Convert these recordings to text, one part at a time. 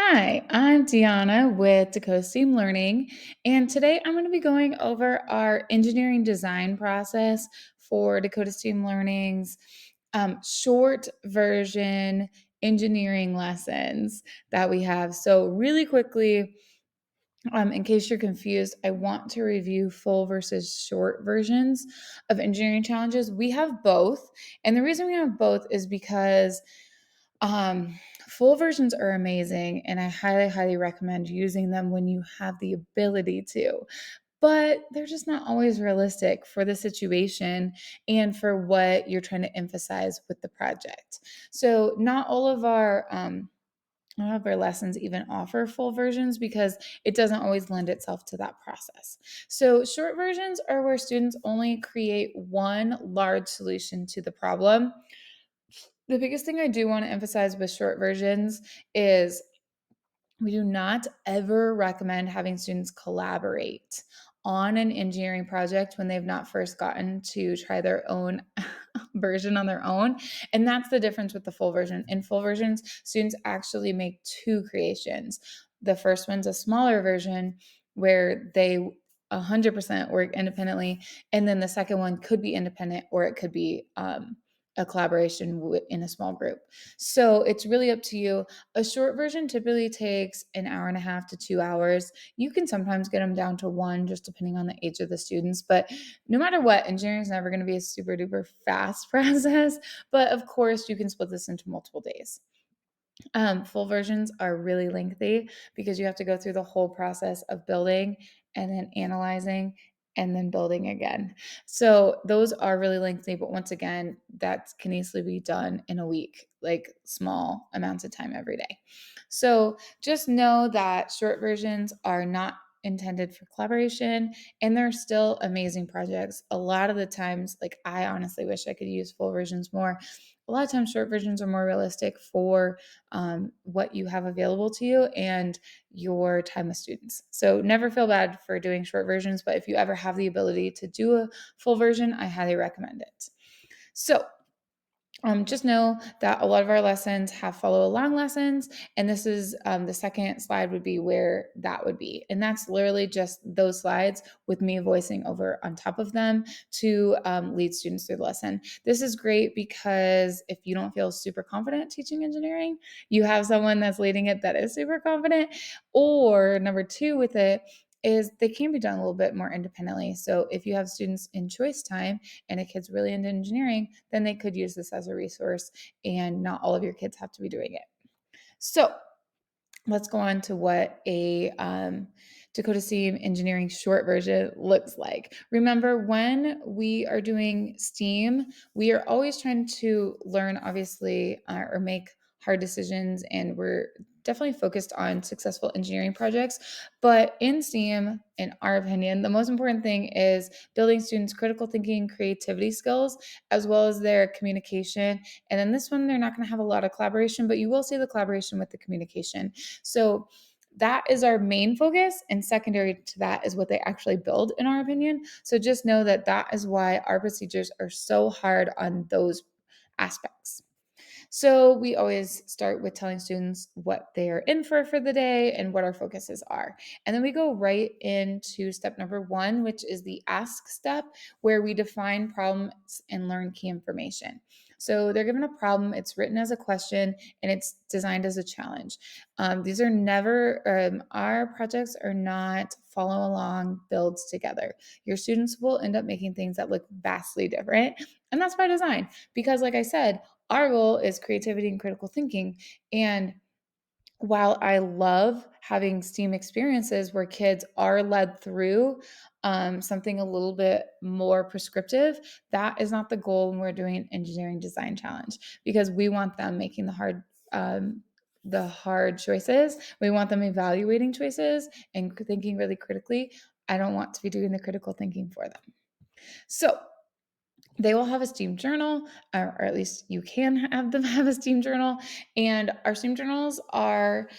Hi, I'm Deanna with Dakota STEAM Learning, and today I'm going to be going over our engineering design process for Dakota STEAM Learning's short version engineering lessons that we have. So, really quickly, in case you're confused, I want to review full versus short versions of engineering challenges. We have both, and the reason we have both is because full versions are amazing, and I highly, highly recommend using them when you have the ability to. But they're just not always realistic for the situation and for what you're trying to emphasize with the project. So, not all of our lessons even offer full versions because it doesn't always lend itself to that process. So, short versions are where students only create one large solution to the problem. The biggest thing I do want to emphasize with short versions is we do not ever recommend having students collaborate on an engineering project when they've not first gotten to try their own version on their own. And that's the difference with the full version. In full versions, students actually make two creations. The first one's a smaller version where they 100% work independently. And then the second one could be independent or it could be a collaboration in a small group. So it's really up to you. A short version typically takes an hour and a half to 2 hours. You can sometimes get them down to one, just depending on the age of the students. But no matter what, engineering is never going to be a super duper fast process. But of course, you can split this into multiple days. Full versions are really lengthy because you have to go through the whole process of building and then analyzing and then building again. So those are really lengthy, but once again, that can easily be done in a week, like small amounts of time every day. So just know that short versions are not intended for collaboration and they're still amazing projects. A lot of the times, like I honestly wish I could use full versions more. A lot of times, short versions are more realistic for what you have available to you and your time with students. So never feel bad for doing short versions, but if you ever have the ability to do a full version, I highly recommend it. So just know that a lot of our lessons have follow along lessons, and this is the second slide would be where that would be. And that's literally just those slides with me voicing over on top of them to lead students through the lesson. This is great because if you don't feel super confident teaching engineering, you have someone that's leading it that is super confident. Or number two with it is they can be done a little bit more independently. So if you have students in choice time, and a kid's really into engineering, then they could use this as a resource and not all of your kids have to be doing it. So let's go on to what a Dakota STEAM engineering short version looks like. Remember, when we are doing STEAM, we are always trying to learn, obviously, or make hard decisions, and we're definitely focused on successful engineering projects. But in STEAM, in our opinion, the most important thing is building students' critical thinking, creativity skills, as well as their communication. And then this one, they're not going to have a lot of collaboration, but you will see the collaboration with the communication. So that is our main focus, and secondary to that is what they actually build, in our opinion. So just know that that is why our procedures are so hard on those aspects. So we always start with telling students what they are in for the day and what our focuses are. And then we go right into step number one, which is the ask step, where we define problems and learn key information. So they're given a problem, it's written as a question, and it's designed as a challenge. These are never, our projects are not follow along builds together. Your students will end up making things that look vastly different. And that's by design because, like I said, our goal is creativity and critical thinking. And while I love having STEAM experiences where kids are led through something a little bit more prescriptive, that is not the goal when we're doing an engineering design challenge because we want them making the hard choices. We want them evaluating choices and thinking really critically. I don't want to be doing the critical thinking for them. So they will have a STEAM journal, or at least you can have them have a STEAM journal. And our STEAM journals are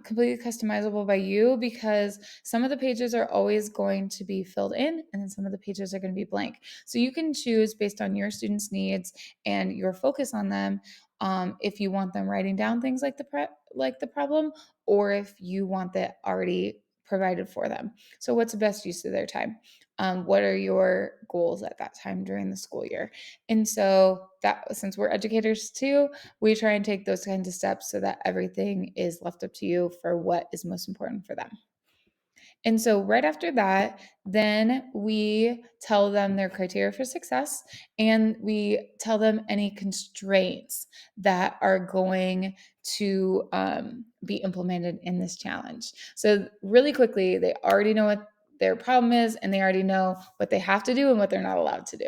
completely customizable by you because some of the pages are always going to be filled in, and then some of the pages are going to be blank. So you can choose based on your students' needs and your focus on them if you want them writing down things like the problem, or if you want that already provided for them. So what's the best use of their time? What are your goals at that time during the school year? And so that, since we're educators too, we try and take those kinds of steps so that everything is left up to you for what is most important for them. And so, right after that, then we tell them their criteria for success and we tell them any constraints that are going to be implemented in this challenge. So, really quickly, they already know what their problem is and they already know what they have to do and what they're not allowed to do.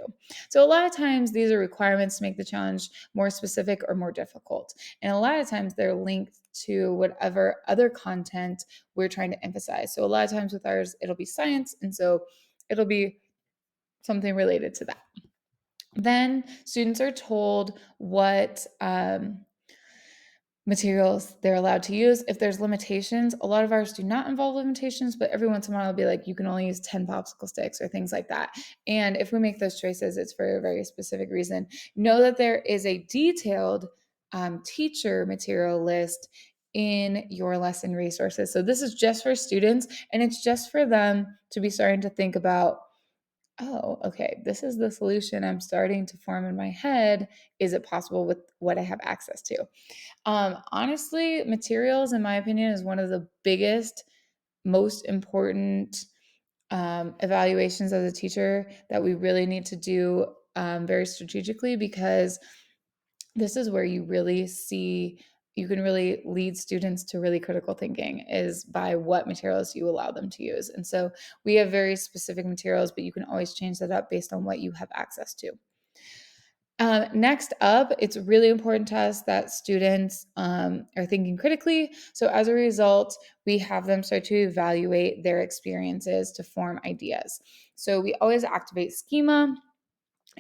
So, a lot of times, these are requirements to make the challenge more specific or more difficult. And a lot of times, they're linked to whatever other content we're trying to emphasize. So a lot of times with ours, it'll be science. And so it'll be something related to that. Then students are told what materials they're allowed to use. If there's limitations, a lot of ours do not involve limitations, but every once in a while it'll be like you can only use 10 popsicle sticks or things like that. And if we make those choices, it's for a very specific reason. Know that there is a detailed teacher material list in your lesson resources. So this is just for students and it's just for them to be starting to think about, oh, okay, this is the solution I'm starting to form in my head. Is it possible with what I have access to? Honestly, materials, in my opinion, is one of the biggest, most important evaluations as a teacher that we really need to do very strategically, because this is where you really see you can really lead students to really critical thinking is by what materials you allow them to use. And so we have very specific materials, but you can always change that up based on what you have access to. Next up, it's really important to us that students are thinking critically. So as a result, we have them start to evaluate their experiences to form ideas. So we always activate schema.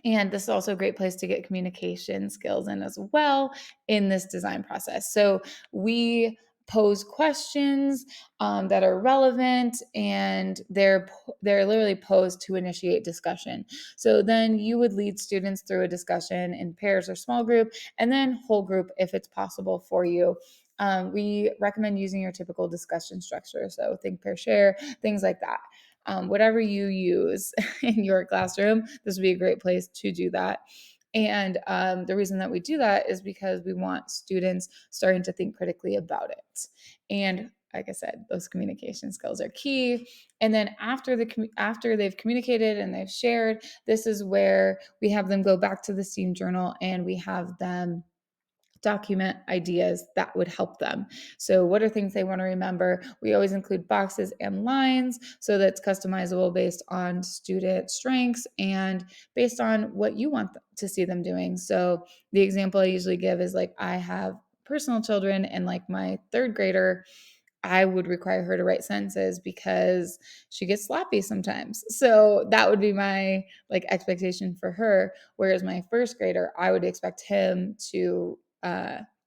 And this is also a great place to get communication skills in as well in this design process. So we pose questions that are relevant, and they're literally posed to initiate discussion. So then you would lead students through a discussion in pairs or small group, and then whole group if it's possible for you. We recommend using your typical discussion structure. So think, pair, share, things like that. Whatever you use in your classroom, this would be a great place to do that. And the reason that we do that is because we want students starting to think critically about it. And like I said, those communication skills are key. And then after they've communicated and they've shared, this is where we have them go back to the STEAM journal and we have them document ideas that would help them. So, what are things they want to remember? We always include boxes and lines so that's customizable based on student strengths and based on what you want to see them doing. So, the example I usually give is like, I have personal children, and like my third grader, I would require her to write sentences because she gets sloppy sometimes. So that would be my like expectation for her. Whereas my first grader, I would expect him to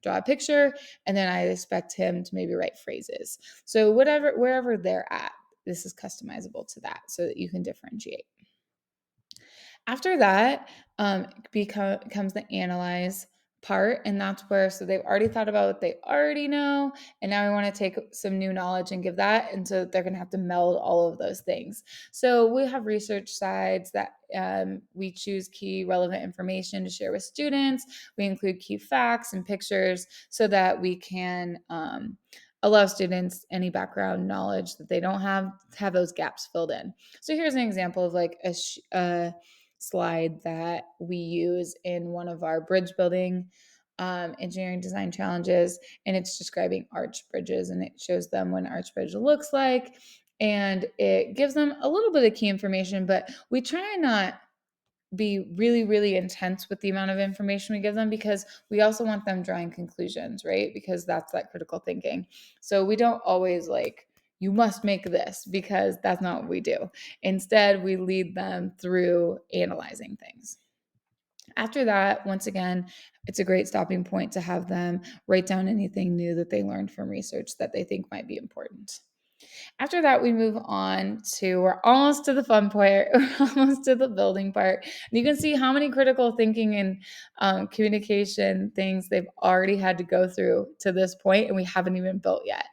draw a picture, and then I expect him to maybe write phrases. So wherever they're at, this is customizable to that so that you can differentiate. After that, comes the analyze part, and that's where so they've already thought about what they already know, and now we want to take some new knowledge and give that, and so they're going to have to meld all of those things. So we have research sides that we choose key relevant information to share with students. We include key facts and pictures so that we can allow students any background knowledge that they don't have those gaps filled in. So here's an example of like a slide that we use in one of our bridge building engineering design challenges, and it's describing arch bridges, and it shows them what an arch bridge looks like, and it gives them a little bit of key information, but we try not be really, really intense with the amount of information we give them because we also want them drawing conclusions, right? Because that's that critical thinking. So we don't always like, you must make this, because that's not what we do. Instead, we lead them through analyzing things. After that, once again, it's a great stopping point to have them write down anything new that they learned from research that they think might be important. After that, we move on to, we're almost to the fun part, we're almost to the building part. And you can see how many critical thinking and communication things they've already had to go through to this point, and we haven't even built yet.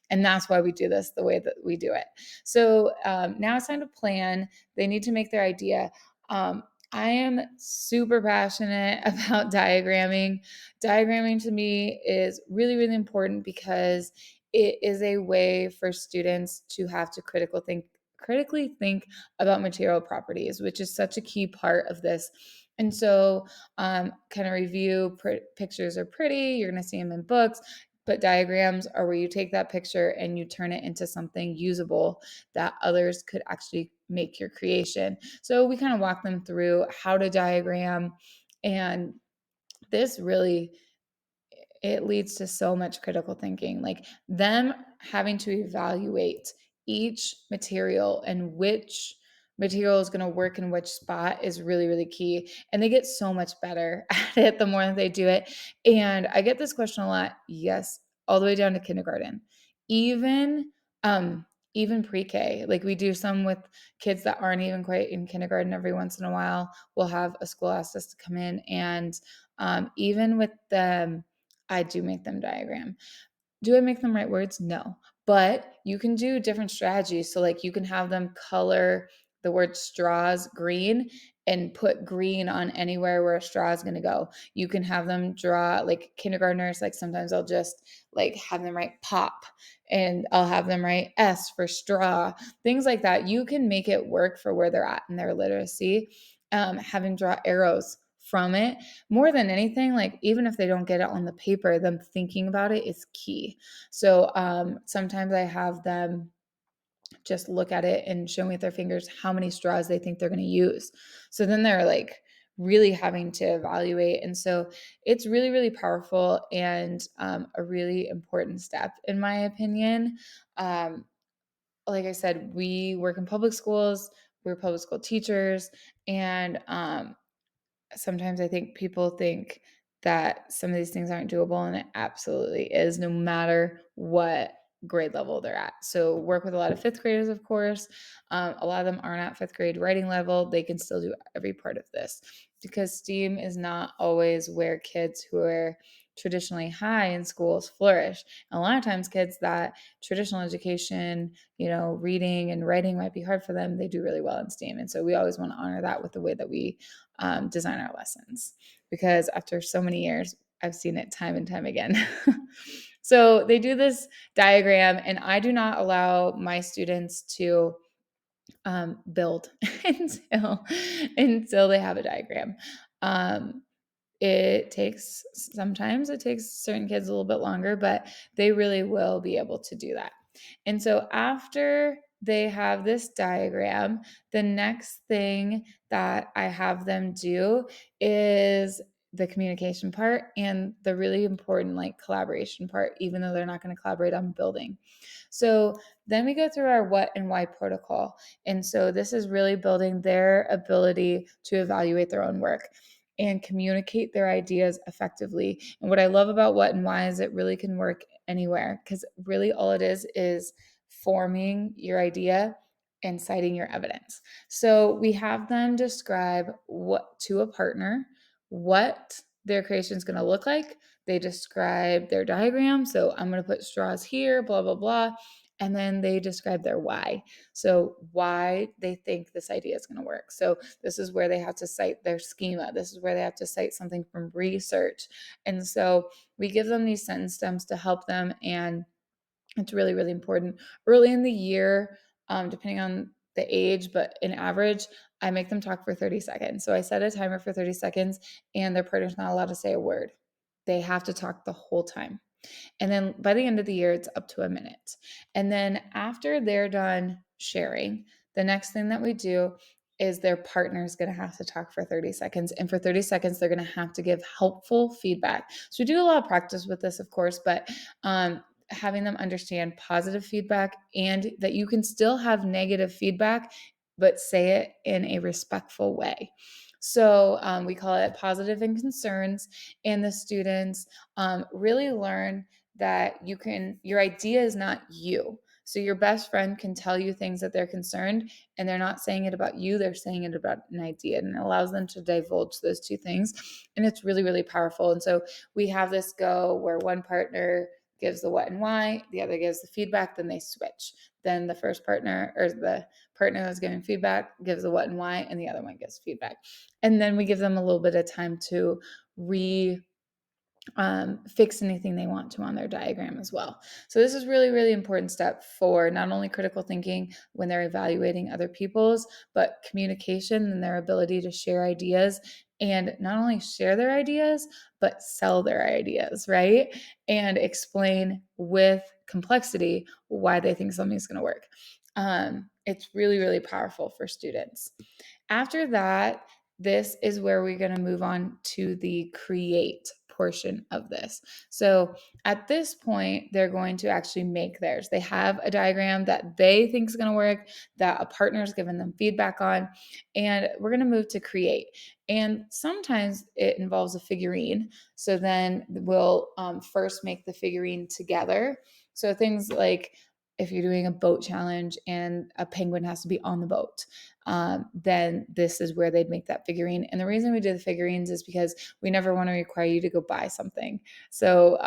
And that's why we do this the way that we do it. So now it's time to plan. They need to make their idea. I am super passionate about diagramming. Diagramming to me is really, really important because it is a way for students to have to critically think about material properties, which is such a key part of this. And so, kind of review, pictures are pretty, you're going to see them in books, but diagrams are where you take that picture and you turn it into something usable that others could actually make your creation. So we kind of walk them through how to diagram, and this really, it leads to so much critical thinking, like them having to evaluate each material and which material is going to work in which spot is really, really key. And they get so much better at it the more that they do it. And I get this question a lot. Yes, all the way down to kindergarten, even even pre-K. Like we do some with kids that aren't even quite in kindergarten. Every once in a while we'll have a school ask us to come in, and even with them, I do make them diagram. Do I make them write words? No. But you can do different strategies. So, like, you can have them color the word straws green and put green on anywhere where a straw is going to go. You can have them draw, like kindergartners, like sometimes I'll just like have them write pop, and I'll have them write S for straw, things like that. You can make it work for where they're at in their literacy. Having draw arrows from it, more than anything, like even if they don't get it on the paper, them thinking about it is key. So sometimes I have them just look at it and show me with their fingers how many straws they think they're going to use. So then they're like really having to evaluate. And so it's really, really powerful, and a really important step, in my opinion. Um, like I said, we work in public schools, we're public school teachers, and sometimes I think people think that some of these things aren't doable, and it absolutely is, no matter what grade level they're at. So work with a lot of fifth graders, of course. A lot of them aren't at fifth grade writing level. They can still do every part of this because STEAM is not always where kids who are traditionally high in schools flourish. And a lot of times kids that traditional education, reading and writing might be hard for them, they do really well in STEAM. And so we always want to honor that with the way that we design our lessons, because after so many years, I've seen it time and time again. So they do this diagram, and I do not allow my students to build until they have a diagram. Um, sometimes it takes certain kids a little bit longer, but they really will be able to do that. And so after they have this diagram, the next thing that I have them do is the communication part and the really important like collaboration part, even though they're not going to collaborate on building. So then we go through our what and why protocol. And so this is really building their ability to evaluate their own work and communicate their ideas effectively. And what I love about what and why is it really can work anywhere, because really all it is forming your idea and citing your evidence. So we have them describe what to a partner, what their creation is going to look like. They describe their diagram. So I'm going to put straws here, blah, blah, blah. And then they describe their why. So why they think this idea is going to work. So this is where they have to cite their schema. This is where they have to cite something from research. And so we give them these sentence stems to help them. And it's really, really important. Early in the year, depending on the age, but in average, I make them talk for 30 seconds. So I set a timer for 30 seconds, and their partner's not allowed to say a word. They have to talk the whole time. And then by the end of the year, it's up to a minute. And then after they're done sharing, the next thing that we do is their partner is going to have to talk for 30 seconds. And for 30 seconds, they're going to have to give helpful feedback. So we do a lot of practice with this, of course, but having them understand positive feedback and that you can still have negative feedback, but say it in a respectful way. So we call it positive and concerns, and the students really learn that your idea is not you. So your best friend can tell you things that they're concerned, and they're not saying it about you, they're saying it about an idea, and it allows them to divulge those two things. And it's really, really powerful. And so we have this go where one partner gives the what and why, the other gives the feedback, then they switch. Then the first partner, or the partner that's giving feedback, gives the what and why, and the other one gives feedback. And then we give them a little bit of time to fix anything they want to on their diagram as well. So this is really, really important step for not only critical thinking when they're evaluating other people's, but communication and their ability to share ideas, and not only share their ideas, but sell their ideas, right? And explain with complexity why they think something's going to work. It's really, really powerful for students. After that, this is where we're going to move on to the create portion of this. So at this point, they're going to actually make theirs. They have a diagram that they think is going to work, that a partner is giving them feedback on, and we're going to move to create. And sometimes it involves a figurine. So then we'll first make the figurine together. So things like if you're doing a boat challenge and a penguin has to be on the boat, then this is where they'd make that figurine. And the reason we do the figurines is because we never want to require you to go buy something. So,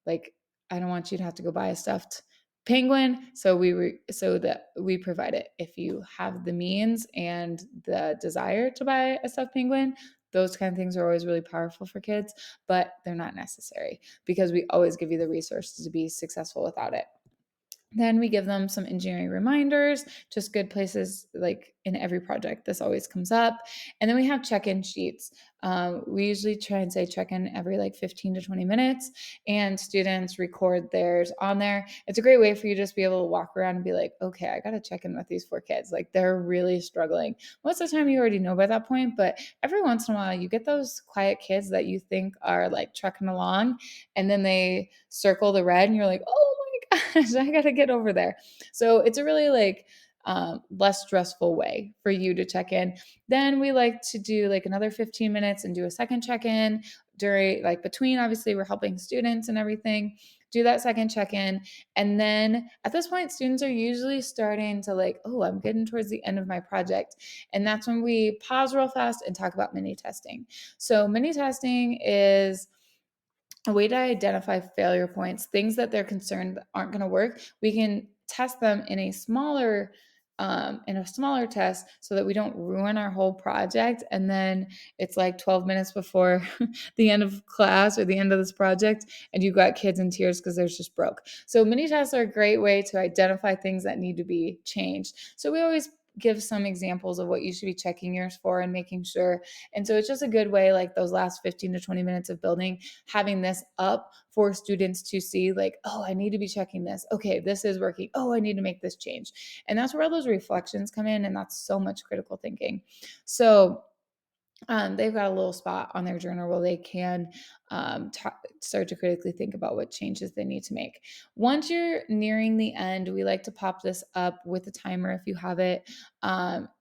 like, I don't want you to have to go buy a stuffed penguin. So that we provide it. If you have the means and the desire to buy a stuffed penguin, those kind of things are always really powerful for kids, but they're not necessary because we always give you the resources to be successful without it. Then we give them some engineering reminders, just good places like in every project. This always comes up. And then we have check-in sheets. We usually try and say check-in every like 15 to 20 minutes, and students record theirs on there. It's a great way for you to just be able to walk around and be like, okay, I got to check in with these 4 kids. Like they're really struggling. Most of the time you already know by that point, but every once in a while you get those quiet kids that you think are like trucking along, and then they circle the red and you're like, oh, gosh, I gotta get over there. So it's a really like less stressful way for you to check in. Then we like to do like another 15 minutes and do a second check-in during like between, obviously we're helping students and everything, do that second check-in. And then at this point, students are usually starting to like, oh, I'm getting towards the end of my project. And that's when we pause real fast and talk about mini testing. So mini testing is a way to identify failure points, things that they're concerned aren't going to work. We can test them in a smaller test so that we don't ruin our whole project. And then it's like 12 minutes before the end of class or the end of this project, and you've got kids in tears because theirs just broke. So mini tests are a great way to identify things that need to be changed. So we always give some examples of what you should be checking yours for and making sure. And so it's just a good way, like those last 15 to 20 minutes of building, having this up for students to see like, oh, I need to be checking this. Okay, this is working. Oh, I need to make this change. And that's where all those reflections come in. And that's so much critical thinking. So they've got a little spot on their journal where they can start to critically think about what changes they need to make. Once you're nearing the end, we like to pop this up with a timer if you have it,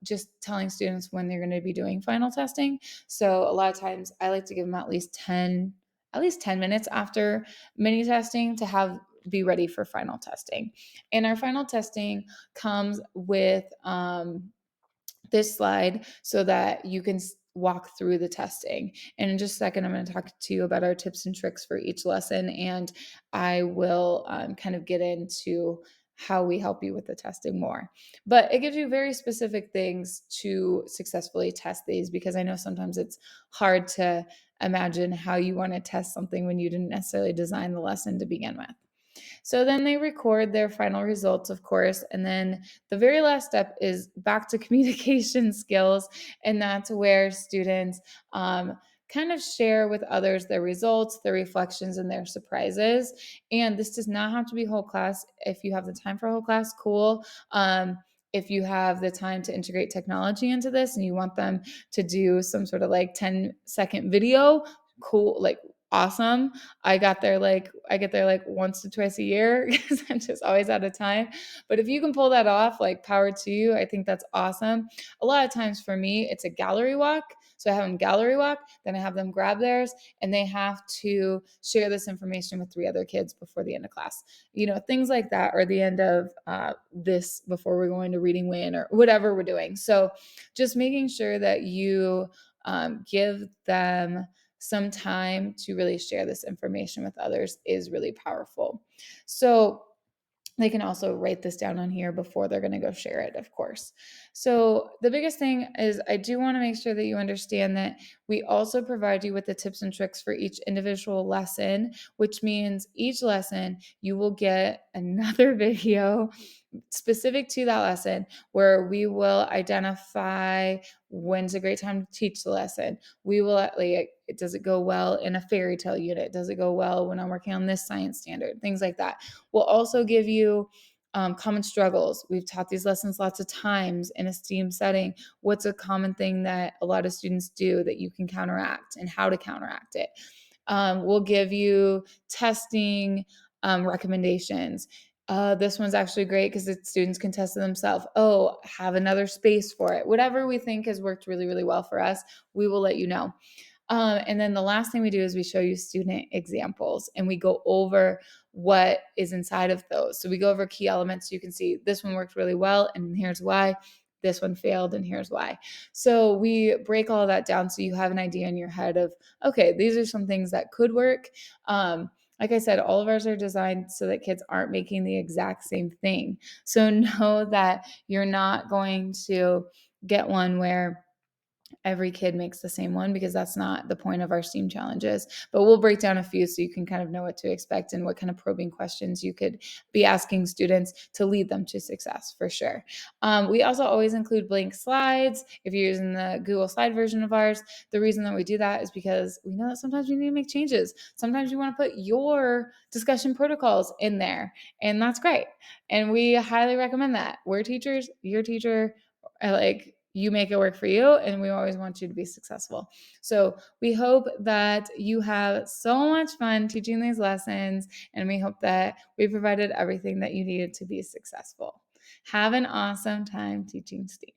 just telling students when they're going to be doing final testing. So a lot of times I like to give them at least 10 minutes after mini testing to be ready for final testing. And our final testing comes with this slide so that you can walk through the testing. And in just a second, I'm going to talk to you about our tips and tricks for each lesson. And I will kind of get into how we help you with the testing more. But it gives you very specific things to successfully test these, because I know sometimes it's hard to imagine how you want to test something when you didn't necessarily design the lesson to begin with. So then they record their final results, of course. And then the very last step is back to communication skills. And that's where students kind of share with others their results, their reflections, and their surprises. And this does not have to be whole class. If you have the time for a whole class, cool. If you have the time to integrate technology into this and you want them to do some sort of like 10-second video, cool. Like awesome. I get there like once to twice a year because I'm just always out of time. But if you can pull that off, like power to you. I think that's awesome. A lot of times for me, it's a gallery walk. So I have them gallery walk, then I have them grab theirs, and they have to share this information with 3 other kids before the end of class. Things like that, or the end of this before we're going to reading win or whatever we're doing. So just making sure that you give them some time to really share this information with others is really powerful. So they can also write this down on here before they're going to go share it, of course. So the biggest thing is I do want to make sure that you understand that we also provide you with the tips and tricks for each individual lesson, which means each lesson you will get another video specific to that lesson where we will identify when's a great time to teach the lesson. We will does it go well in a fairy tale unit? Does it go well when I'm working on this science standard? Things like that. We'll also give you common struggles. We've taught these lessons lots of times in a STEAM setting. What's a common thing that a lot of students do that you can counteract and how to counteract it? We'll give you testing recommendations. This one's actually great because the students can test it themselves. Oh, have another space for it. Whatever we think has worked really, really well for us, we will let you know. And then the last thing we do is we show you student examples and we go over what is inside of those. So we go over key elements so you can see this one worked really well and here's why. This one failed and here's why. So we break all of that down so you have an idea in your head of, okay, these are some things that could work. Like I said, all of ours are designed so that kids aren't making the exact same thing. So know that you're not going to get one where every kid makes the same one because that's not the point of our STEAM challenges. But we'll break down a few so you can kind of know what to expect and what kind of probing questions you could be asking students to lead them to success for sure. We also always include blank slides. If you're using the Google slide version of ours, the reason that we do that is because we know that sometimes we need to make changes. Sometimes you want to put your discussion protocols in there, and that's great. And we highly recommend that. We're teachers, your teacher, you make it work for you, and we always want you to be successful. So we hope that you have so much fun teaching these lessons, and we hope that we provided everything that you needed to be successful. Have an awesome time teaching STEAM.